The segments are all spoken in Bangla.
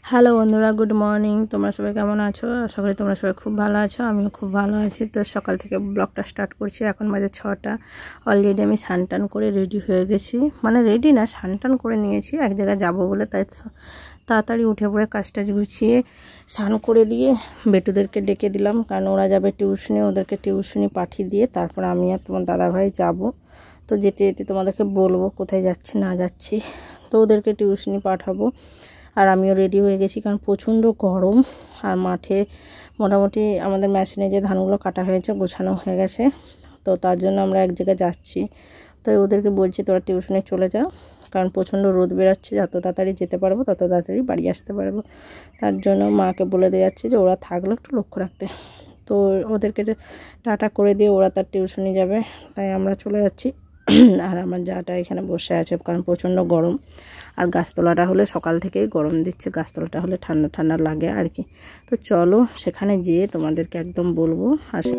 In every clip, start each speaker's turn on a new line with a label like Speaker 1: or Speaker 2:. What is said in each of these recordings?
Speaker 1: হ্যালো বন্ধুরা, গুড মর্নিং। তোমরা সবাই কেমন আছো? আশা করি তোমরা সবাই খুব ভালো আছো। আমিও খুব ভালো আছি। তো সকাল থেকে ব্লগটা স্টার্ট করছি। এখন বাজে 6টা। অলরেডি আমি স্নান করে রেডি হয়ে গেছি, মানে রেডি না, স্নান করে নিয়েছি এক জায়গায় যাবো বলে। তাই তাড়াতাড়ি উঠে পড়ে কাজটা গুছিয়ে স্নান করে দিয়ে বেটুদেরকে ডেকে দিলাম, কারণ ওরা যাবে টিউশনে। ওদেরকে টিউশনি পাঠিয়ে দিয়ে তারপর আমি আর তোমার দাদাভাই যাব। তো যেতে যেতে তোমাদেরকে বলবো কোথায় যাচ্ছি না যাচ্ছি। তো ওদেরকে টিউশনি পাঠাবো আর আমিও রেডি হয়ে গেছি, কারণ প্রচণ্ড গরম। আর মাঠে মোটামুটি আমাদের মেশিনে যে ধানগুলো কাটা হয়েছে গোছানো হয়ে গেছে, তো তার জন্য আমরা এক জায়গায় যাচ্ছি। তো ওদেরকে বলছি তোরা টিউশনে চলে যা, কারণ প্রচণ্ড রোদ বেরোচ্ছে। যত তাড়াতাড়ি যেতে পারবো তত তাড়াতাড়ি বাড়ি আসতে পারবো। তার জন্য মাকে বলে দিয়ে যাচ্ছি যে ওরা থাকলে একটু লক্ষ্য রাখতে। তো ওদেরকে টাটা করে দিয়ে ওরা তার টিউশনে যাবে, তাই আমরা চলে যাচ্ছি। আর আমার যাটা এখানে বসে আছে, কারণ প্রচণ্ড গরম। আর গাছতলাটা হলে সকাল থেকেই গরম দিচ্ছে, গাছতলাটা হলে ঠান্ডা ঠান্ডা লাগে আর কি। তো চলো সেখানে যেয়ে তোমাদেরকে একদম বলবো। আসে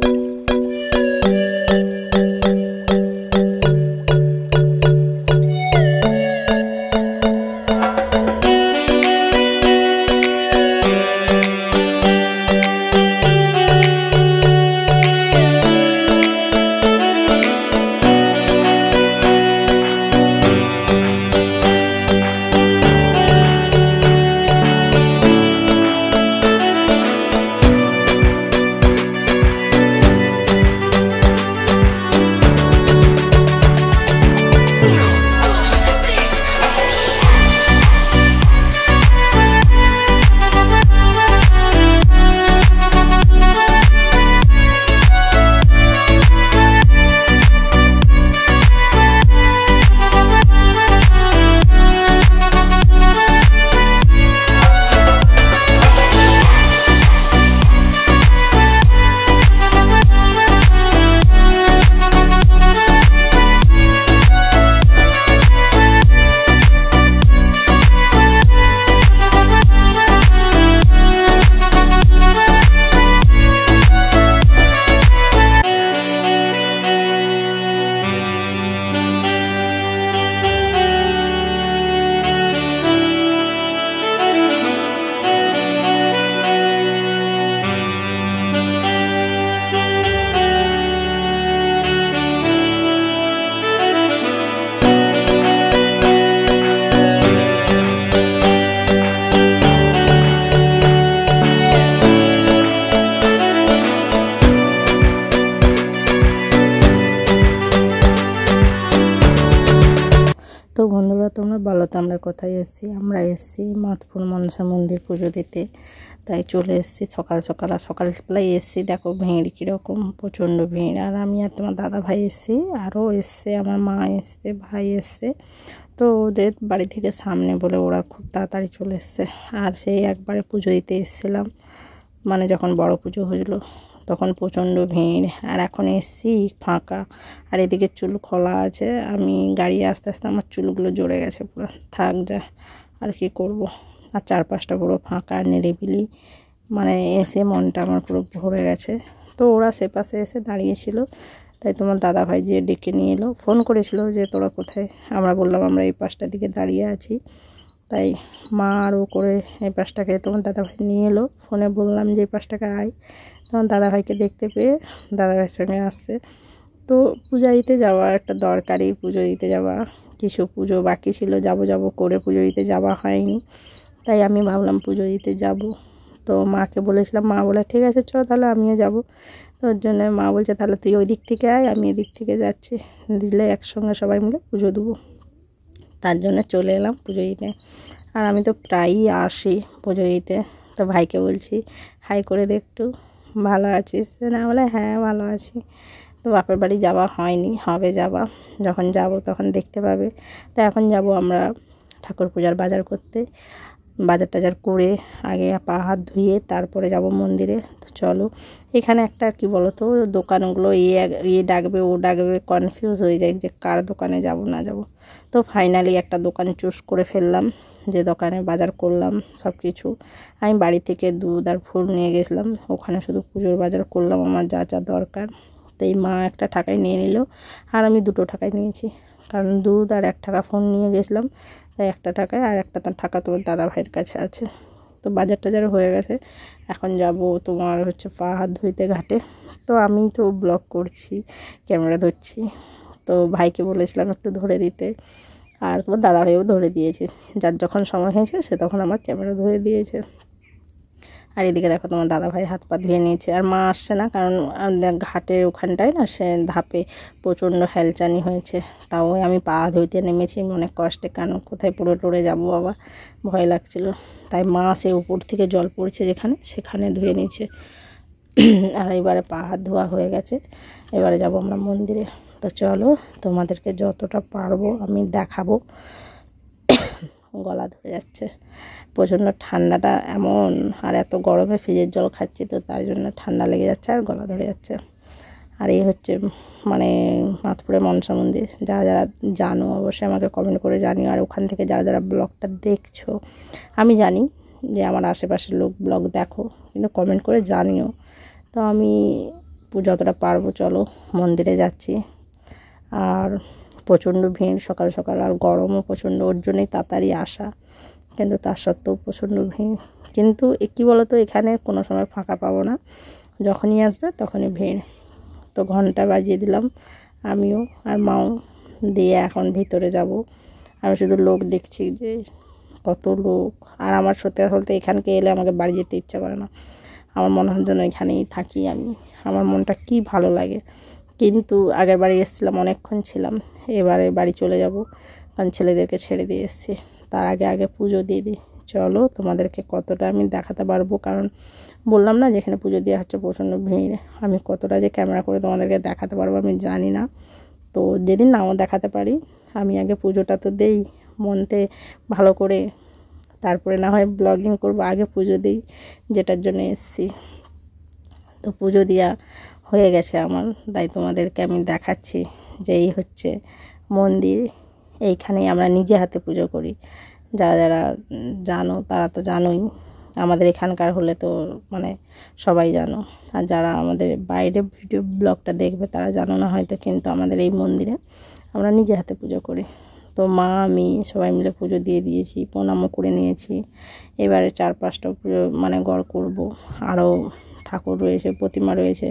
Speaker 1: তো বন্ধুরা, তোমরা বলো তো আমরা কোথায় এসেছি? আমরা এসেছি মাতপুর মনসা মন্দির পুজো দিতে। তাই চলে এসেছি সকাল সকাল। আর সকালবেলায় এসেছি, দেখো ভিড় কীরকম, প্রচণ্ড ভিড়। আর আমি আর তোমার দাদা ভাই এসেছি, আরও এসছে, আমার মা এসছে, ভাই এসছে। তো ওদের বাড়ি থেকে সামনে বলে ওরা খুব তাড়াতাড়ি চলে এসছে। আর সেই একবারে পুজো দিতে এসেছিলাম, মানে যখন বড় পুজো হয়েছিল তখন প্রচণ্ড ভিড়। আর এখন এসছি ফাঁকা। আর এদিকে চুল খোলা আছে, আমি গাড়ি আস্তে আস্তে আমার চুলগুলো জড়ে গেছে পুরো। থাক যা, আর কি করব। আর চারপাশটা পুরো ফাঁকা নিরিবিলি, মানে এসে মনটা আমার পুরো ভরে গেছে। তো ওরা সে পাশে এসে দাঁড়িয়েছিল, তাই তোমার দাদা ভাই যে ডেকে নিয়ে এলো, ফোন করেছিল যে তোরা কোথায়। আমরা বললাম আমরা এই পাশটার দিকে দাঁড়িয়ে আছি। তাই মা আরও করে এই পাশটাকে তোমার দাদাভাই নিয়ে এলো। ফোনে বললাম যে এই পাশটাকে আয়। তখন দাদাভাইকে দেখতে পেয়ে দাদাভাইয়ের সঙ্গে আসছে। তো পূজা দিতে যাওয়া একটা দরকারি, পুজো দিতে যাওয়া। কিছু পুজো বাকি ছিল, যাব করে পুজো দিতে যাওয়া হয়নি। তাই আমি ভাবলাম পুজো দিতে যাব। তো মাকে বলেছিলাম, মা বলে ঠিক আছে চ তাহলে আমিও যাব। তো ওর জন্য মা বলছে তাহলে তুই ওই দিক থেকে আয়, আমি এদিক থেকে যাচ্ছি, দিলে একসঙ্গে সবাই মিলে পুজো দেবো। তার জন্য চলে এলাম পুজো দিতে। আর আমি তো প্রায়ই আসি পুজো দিতে। তো ভাইকে বলছি হাই করে দে একটু, ভালো আছিস? না বলে হ্যাঁ ভালো আছি। তো বাপের বাড়ি যাওয়া হয়নি, হবে যাওয়া। যখন যাব তখন দেখতে পাবে। তো এখন যাব আমরা ঠাকুর পূজার বাজার করতে। বাজার টাজার করে আগে পা হাত ধুয়ে তারপরে যাব মন্দিরে। তো চলো, এখানে একটা কি বলো তো, দোকানগুলো এ ডাকবে ও ডাকবে, কনফিউজ হয়ে যায় যে কার দোকানে যাব না যাব। তো ফাইনালি একটা দোকান চুজ করে ফেললাম, যে দোকানে বাজার করলাম সব কিছু। আমি বাড়ি থেকে দুধ আর ফুল নিয়ে গেছিলাম, ওখানে শুধু পুজোর বাজার করলাম আমার যা যা দরকার। তো এই মা একটা টাকায় নিয়ে নিল, আর আমি 2 টাকায় নিয়েছি, কারণ দুধ আর 1 টাকা ফোন নিয়ে গেছিলাম। তাই 1 টাকায়, আর একটা টাকা তোর দাদা ভাইয়ের কাছে আছে। তো বাজার টাজার হয়ে গেছে, এখন যাব তোমার হচ্ছে পা হাত ধুইতে ঘাটে। তো আমি তো ব্লগ করছি, ক্যামেরা ধরছি, তো ভাইকে বলেছিলাম একটু ধরে দিতে, আর তোমার দাদাভাইও ধরে দিয়েছে। যার যখন সময় হয়েছে সে তখন আমার ক্যামেরা ধরে দিয়েছে। আর এদিকে দেখো তোমার দাদাভাই হাত পা ধুয়ে নিয়েছে, আর মা আসছে না, কারণ ঘাটের ওখানটায় না সে ধাপে প্রচণ্ড হেলচানি হয়েছে। তাও আমি পা ধুইতে নেমেছি অনেক কষ্টে, কারণ কোথায় পড়ে টড়ে যাবো বাবা, ভয় লাগছিল। তাই মা সে উপর থেকে জল পড়ছে যেখানে সেখানে ধুয়ে নিয়েছে। আর এবারে পা হাত ধোয়া হয়ে গেছে, এবারে যাব আমরা মন্দিরে। তো চলো তোমাদেরকে যতটা পারবো আমি দেখাবো। গলা ধরে যাচ্ছে, প্রচণ্ড ঠান্ডাটা এমন, আর এত গরমে ফ্রিজের জল খাচ্ছি, তো তার জন্য ঠান্ডা লেগে যাচ্ছে আর গলা ধরে যাচ্ছে। আর এই হচ্ছে মানে মাতপুরে মনসা মন্দির। যারা যারা জানো অবশ্যই আমাকে কমেন্ট করে জানিও, আর ওখান থেকে যারা যারা ব্লগটা দেখছো, আমি জানি যে আমার আশেপাশের লোক ব্লগ দেখো, কিন্তু কমেন্ট করে জানিও। তো আমি যতটা পারবো চলো মন্দিরে যাচ্ছি। আর প্রচণ্ড ভিড় সকাল সকাল, আর গরমও প্রচণ্ড, ওর জন্যই তাড়াতাড়ি আসা, কিন্তু তার সত্ত্বেও প্রচণ্ড ভিড়। কিন্তু কী বলো তো, এখানে কোনো সময় ফাঁকা পাবো না, যখনই আসবে তখনই ভিড়। তো ঘন্টা বাজিয়ে দিলাম আমিও আর মাও, দিয়ে এখন ভিতরে যাব। আমি শুধু লোক দেখছি যে কত লোক, আর আমার সত্যি কথা বলতে এখানকে এলে আমাকে বাড়ি যেতে ইচ্ছা করে না, আমার মনে হয় যেন এখানেই থাকি আমি, আমার মনটা কি ভালো লাগে। কিন্তু আগের বাড়ি এসেছিলাম, অনেকক্ষণ ছিলাম, এবারে বাড়ি চলে যাব, কারণ ছেলেদেরকে ছেড়ে দিয়ে এসেছি। তার আগে আগে পুজো দিয়ে দিই। চলো তোমাদেরকে কতটা আমি দেখাতে পারবো, কারণ বললাম না যেখানে পুজো দেওয়া হচ্ছে প্রচণ্ড ভিড়, আমি কতটা যে ক্যামেরা করে তোমাদেরকে দেখাতে পারবো আমি জানি না। তো যেদিন নাও দেখাতে পারি, আমি আগে পুজোটা তো দেই মনতে ভালো করে, তারপরে না হয় ব্লগিং করবো, আগে পুজো দিই যেটার জন্য এসেছি। তো পুজো দেওয়া হয়ে গেছে আমার, তাই তোমাদেরকে আমি দেখাচ্ছি যে এই হচ্ছে মন্দির। এইখানেই আমরা নিজে হাতে পুজো করি। যারা যারা জানো তারা তো জানোই, আমাদের এখানকার হলে তো মানে সবাই জানো, আর যারা আমাদের বাইরে ভিডিও ব্লগটা দেখবে তারা জানো না হয়তো, কিন্তু আমাদের এই মন্দিরে আমরা নিজে হাতে পুজো করি। তো মা আমি সবাই মিলে পুজো দিয়ে দিয়েছি, প্রণামও করে নিয়েছি। এবারে 4-5টা পুজো মানে গড় করব, আরও ঠাকুর রয়েছে, প্রতিমা রয়েছে,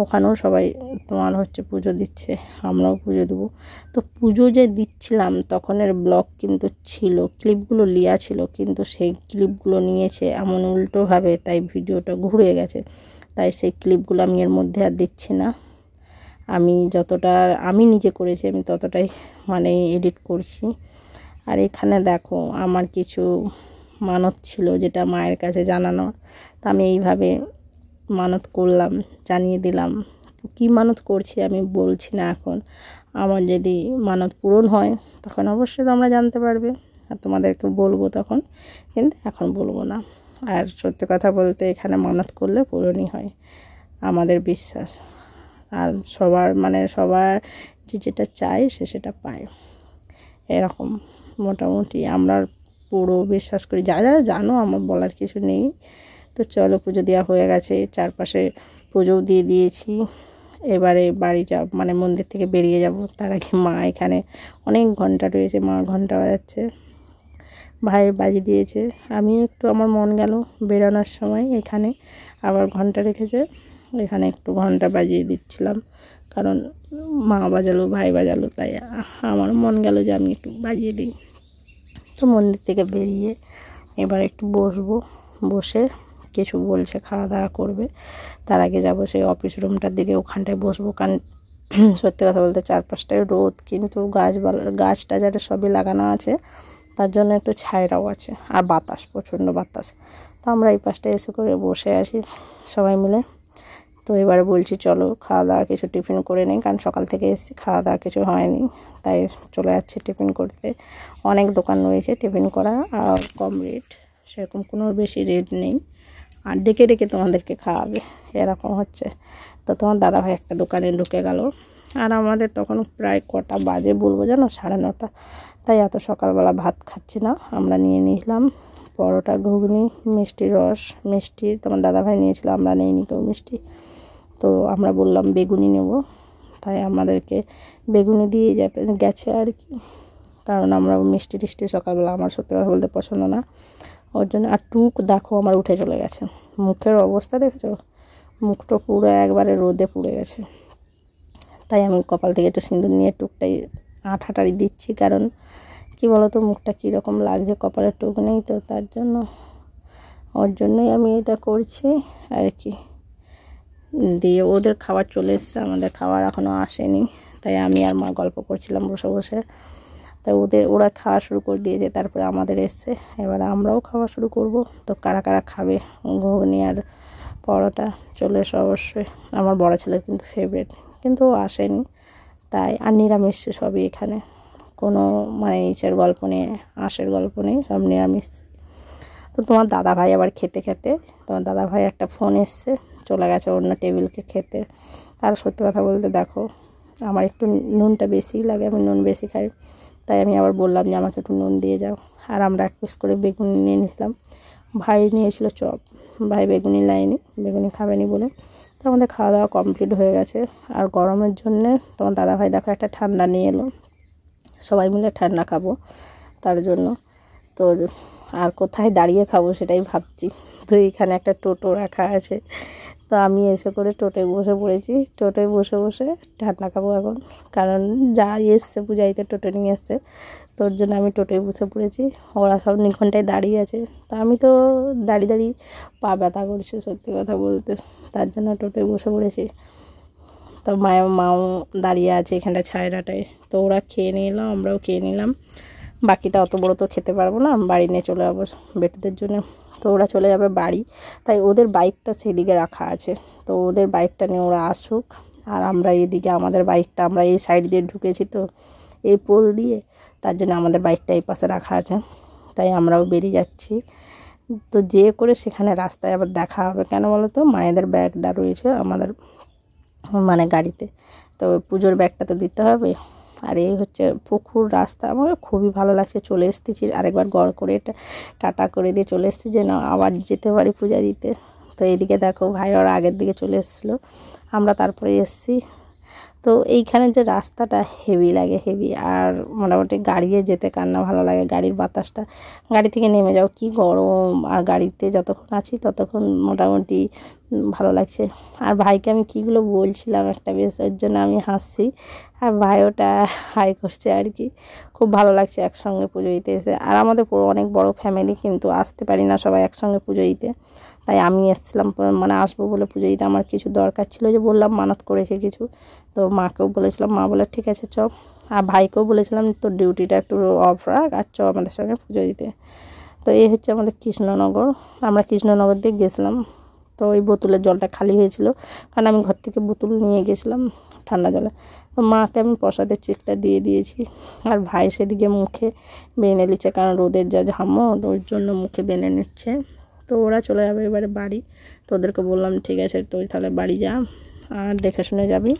Speaker 1: ওখানেও সবাই তোমার হচ্ছে পুজো দিচ্ছে, আমরাও পুজো দেবো। তো পুজো যে দিচ্ছিলাম তখনের ব্লগ কিন্তু ছিল, ক্লিপগুলো লিয়া ছিল, কিন্তু সেই ক্লিপগুলো নিয়েছে এমন উল্টোভাবে, তাই ভিডিওটা ঘুরে গেছে। তাই সেই ক্লিপগুলো আমি এর মধ্যে আর দিচ্ছি না। আমি যতটা আমি নিজে করেছি আমি ততটাই মানে এডিট করছি। আর এখানে দেখো আমার কিছু মানত ছিল যেটা মায়ের কাছে জানানোর, তা আমি এইভাবে মানত করলাম, জানিয়ে দিলাম। কী মানত করছি আমি বলছি না এখন, আমার যদি মানত পূরণ হয় তখন অবশ্যই তোমরা জানতে পারবে, আর তোমাদেরকে বলবো তখন, কিন্তু এখন বলবো না। আর সত্যি কথা বলতে এখানে মানত করলে পূরণই হয়, আমাদের বিশ্বাস। আর সবার মানে সবার যেটা চায় সে সেটা পায়, এরকম মোটামুটি আমরা পুরো বিশ্বাস করি। যারা যারা জানো আমার বলার কিছু নেই। তো চলো পুজো দেওয়া হয়ে গেছে, চারপাশে পুজোও দিয়ে দিয়েছি, এবারে বাড়িটা মানে মন্দির থেকে বেরিয়ে যাব। তার আগে মা এখানে অনেক ঘন্টা রয়েছে, মা ঘন্টা বাজাচ্ছে, ভাই বাজি দিয়েছে, আমি একটু আমার মন গেল বেরোনোর সময় এখানে আবার ঘন্টা রেখেছে, এখানে একটু ঘন্টা বাজিয়ে দিচ্ছিলাম, কারণ মা বাজালো ভাই বাজালো, তাই আমার মন গেল যে আমি একটু বাজিয়ে দিই। তো মন্দির থেকে বেরিয়ে এবার একটু বসবো, বসে কিছু বলছে খাওয়া দাওয়া করবে, তার আগে যাবো সেই অফিস রুমটার দিকে, ওখানটায় বসবো। কারণ সত্যি কথা বলতে 4-5টায় রোদ, কিন্তু গাছটা যারা সবই লাগানো আছে তার জন্য একটু ছায়রাও আছে, আর বাতাস প্রচণ্ড বাতাস। তো আমরা এই পাশটায় এসে করে বসে আছি সবাই মিলে। তো এবারে বলছি চলো খাওয়া দাওয়া কিছু টিফিন করে নিই, কারণ সকাল থেকে এসেছি খাওয়া দাওয়া কিছু হয়নি, তাই চলে যাচ্ছি টিফিন করতে। অনেক দোকান রয়েছে টিফিন করা, আর কম রেট, সেরকম কোনো বেশি রেট নেই, আর ডেকে ডেকে তোমাদেরকে খাওয়াবে এরকম হচ্ছে। তো তোমার দাদাভাই একটা দোকানে ঢুকে গেল, আর আমাদের তখন প্রায় কটা বাজে বলবো জানো, 9:30। তাই এত সকালবেলা ভাত খাচ্ছি না, আমরা নিয়ে নিলাম পরোটা, ঘুগনি, মিষ্টি রস, মিষ্টি তোমার দাদাভাই নিয়েছিল, আমরা নেইনি কেউ মিষ্টি। তো আমরা বললাম বেগুনি নেব, তাই আমাদেরকে বেগুনি দিয়ে গেছে আর কি, কারণ আমরা মিষ্টি টিষ্টি সকালবেলা আমার সত্যি কথা বলতে পছন্দ না, ওর জন্য। আর টুক দেখো আমার উঠে চলে গেছে, মুখের অবস্থা দেখেছো, মুখটা পুরো একবারে রোদে পুড়ে গেছে। তাই আমি কপাল থেকে একটু সিঁদুর নিয়ে টুকটাই আঠাটারি দিচ্ছি, কারণ কি বলো তো মুখটা কীরকম লাগছে, কপালে টুক নেই তো তার জন্য, ওর জন্যই আমি এটা করছি আর কি। দিয়ে ওদের খাবার চলে এসছে, আমাদের খাবার এখনও আসেনি, তাই আমি আর মা গল্প করছিলাম বসে বসে। তাই ওরা খাওয়া শুরু করে দিয়েছে, তারপরে আমাদের এসছে, এবার আমরাও খাওয়া শুরু করব। তো কারা কারা খাবে ঘুগনি আর পরোটা চলে এসো অবশ্যই। আমার বড় ছেলের কিন্তু ফেভারিট, কিন্তু ও আসেনি তাই। আর নিরামিষ সবই এখানে, কোনো মানে ইসের গল্প নেই, আঁশের গল্প নেই, সব নিরামিষ। তো তোমার দাদা ভাই আবার খেতে খেতে, তোমার দাদা ভাই একটা ফোন এসছে, চলে গেছে অন্য টেবিলকে খেতে। আর সত্যি কথা বলতে দেখো আমার একটু নুনটা বেশিই লাগে, আমি নুন বেশি খাই, তাই আমি আবার বললাম যে আমাকে একটু নুন দিয়ে যাও। আর আমরা এক পিস করে বেগুনি নিয়ে নিলাম, ভাই নিয়েছিল চপ, ভাই বেগুনি লাইনি, বেগুনি খাবেনি বলে। তো আমাদের খাওয়া দাওয়া কমপ্লিট হয়ে গেছে। আর গরমের জন্যে তোমার দাদা ভাই দেখো একটা ঠান্ডা নিয়ে এলো, সবাই মিলে ঠান্ডা খাবো তার জন্য। তো আর কোথায় দাঁড়িয়ে খাবো সেটাই ভাবছি। তো এখানে একটা টোটো রাখা আছে, তো আমি এসে করে টোটোয় বসে পড়েছি, টোটোয় বসে বসে ঠান্ডা খাবো এখন, কারণ যা এসছে পূজাইতে টোটো নিয়ে এসছে, তোর জন্য আমি টোটোয় বসে পড়েছি। ওরা সব নিঘণ্টায় দাঁড়িয়ে আছে, তা আমি তো দাঁড়িয়ে দাঁড়িয়ে পা ব্যথা করছে সত্যি কথা বলতে, তার জন্য টোটোয় বসে পড়েছি। তো মাও দাঁড়িয়ে আছে এখানটা ছায়রাটায়, তো ওরা খেয়ে নিল, আমরাও খেয়ে নিলাম। বাকিটা অত বড় তো খেতে পারবো না, বাড়ি নিয়ে চলে যাবো বেটিদের জন্য। তো ওরা চলে যাবে বাড়ি, তাই ওদের বাইকটা সেদিকে রাখা আছে, তো ওদের বাইকটা নিয়ে ওরা আসুক। আর আমরা এদিকে আমাদের বাইকটা, আমরা এই সাইড দিয়ে ঢুকেছি তো এই পোল দিয়ে, তার জন্য আমাদের বাইকটা এই পাশে রাখা আছে, তাই আমরাও বেরিয়ে যাচ্ছি। তো যে করে সেখানে রাস্তায় আবার দেখা হবে, কেন বলো তো মায়েদের ব্যাগটা রয়েছে আমাদের মানে গাড়িতে, তো পুজোর ব্যাগটা তো দিতে হবে। আর এই হচ্ছে পুকুর রাস্তা, আমার খুবই ভালো লাগছে। চলে এসেছি আরেকবার গড় করে টাটা করে দিয়ে চলে এসেছি যেন আবার যেতে পারি পূজা দিতে। তো এইদিকে দেখো ভাই ওরা আগের দিকে চলে এসেছিলো, আমরা তারপরে এসেছি। তো এইখানে যে রাস্তাটা হেভি লাগে, হেভি। আর মোটামুটি গাড়িয়ে যেতে কার না ভালো লাগে, গাড়ির বাতাসটা, গাড়ি থেকে নেমে যাও কি গরম, আর গাড়িতে যতক্ষণ আছি ততক্ষণ মোটামুটি ভালো লাগছে। আর ভাইকে আমি কীগুলো বলছিলাম একটা বেশ, ওর জন্য আমি হাসছি, আর ভাই ওটা হাই করছে আর কি। খুব ভালো লাগছে একসঙ্গে পুজো দিতে এসে। আর আমাদের পুরো অনেক বড় ফ্যামিলি, কিন্তু আসতে পারি না সবাই একসঙ্গে পুজো দিতে, তাই আমি এসেছিলাম মানে আসবো বলে পুজো দিতে। আমার কিছু দরকার ছিল, যে বললাম মানত করেছে কিছু, তো মাকেও বলেছিলাম, মা বলে ঠিক আছে চ। আর ভাইকেও বলেছিলাম তোর ডিউটিটা একটু অফ রাখ আর চ আমাদের সঙ্গে পুজো দিতে। তো এই হচ্ছে আমাদের কৃষ্ণনগর, আমরা কৃষ্ণনগর দিয়ে গেছিলাম। তো ওই বোতলের জলটা খালি হয়েছিল, কারণ আমি ঘর থেকে বোতল নিয়ে গেছিলাম ঠান্ডা জলে। তো মাকে আমি প্রসাদের চেকটা দিয়ে দিয়েছি, আর ভাই সেদিকে মুখে বেনে নিচ্ছে, কারণ রোদের যা ঝামট ওর জন্য মুখে বেনে নিচ্ছে। তো ওরা চলে যাবে এবারে বাড়ি, তো ওদেরকে বললাম ঠিক আছে তুই তাহলে বাড়ি যা, আর দেখে শুনে যাবি।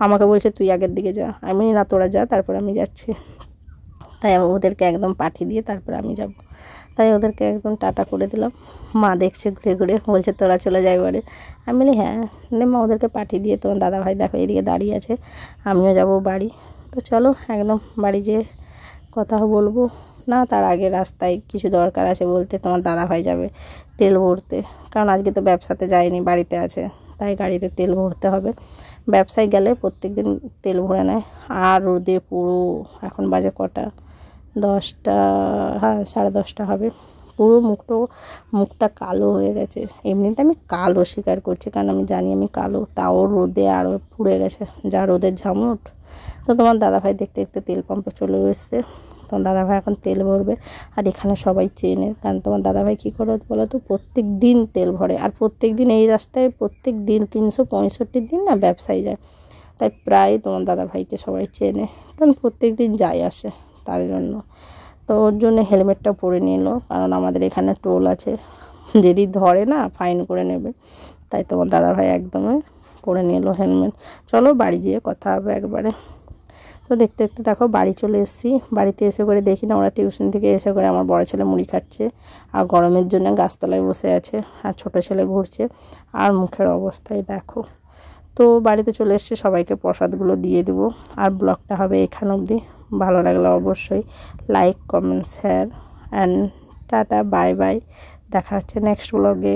Speaker 1: আমাকে বলছে তুই আগের দিকে যা, আমি না তোরা যা, তারপর আমি যাচ্ছি। তাই আমি ওদেরকে একদম পাঠিয়ে দিয়ে তারপর আমি যাব, তাই ওদেরকে একদম টাটা করে দিলাম। মা দেখছে ঘুরে ঘুরে, বলছে তোরা চলে যাই বাড়ি। আমি বলি হ্যাঁ নে মা, ওদেরকে পাঠিয়ে দিয়ে তোমার দাদাভাই দেখো এদিকে দাঁড়িয়ে আছে, আমিও যাব বাড়ি। তো চলো একদম বাড়ি যেয়ে কথা বলবো। না তার আগে রাস্তায় কিছু দরকার আছে বলতে, তোমার দাদাভাই যাবে তেল ভরতে, কারণ আজকে তো ব্যবসাতে যায়নি, বাড়িতে আছে, তাই গাড়িতে তেল ভরতে হবে। ব্যবসায় গেলে প্রত্যেক দিন তেল ভরে নেয়। আর রোদে পুরো, এখন বাজে কটা 10টা, হ্যাঁ 10:30 হবে, পুরো মুখটা কালো হয়ে গেছে। এমনিতে আমি কালো স্বীকার করছি, কারণ আমি জানি আমি কালো, তাও রোদে আরও পুড়ে গেছে, যা রোদের ঝামট। তো তোমার দাদাভাই দেখতে দেখতে তেল পাম্পে চলে এসছে, তোমার দাদাভাই এখন তেল ভরবে। আর এখানে সবাই চেনে, কারণ তোমার দাদাভাই কী করে বলো তো, প্রত্যেক দিন তেল ভরে, আর প্রত্যেক দিন এই রাস্তায় প্রত্যেক দিন 365 দিন না ব্যবসায়ী যায়, তাই প্রায় তোমার দাদাভাইকে সবাই চেনে, কারণ প্রত্যেক দিন যায় আসে তার জন্য। তো ওর জন্য হেলমেটটা পরে নিল, কারণ আমাদের এখানে টোল আছে, যদি ধরে না ফাইন করে নেবে, তাই তোমার দাদাভাই একদমই পরে নিল হেলমেট। চলো বাড়ি যেয়ে কথা হবে একবারে। তো দেখতে দেখতে দেখো বাড়ি চলে এসেছি। বাড়িতে এসে করে দেখি না ওরা টিউশন থেকে এসে করে আমার বড় ছেলে মুড়ি খাচ্ছে, আর গরমের জন্য গাছতলায় বসে আছে, আর ছোটো ছেলে ঘুরছে, আর মুখের অবস্থায় দেখো। তো বাড়িতে চলে এসেছি, সবাইকে প্রসাদগুলো দিয়ে দেবো। আর ব্লগটা হবে এখান অবধি। ভালো লাগলে অবশ্যই like, comment, share and tata bye bye, দেখা হচ্ছে নেক্সট ব্লগে।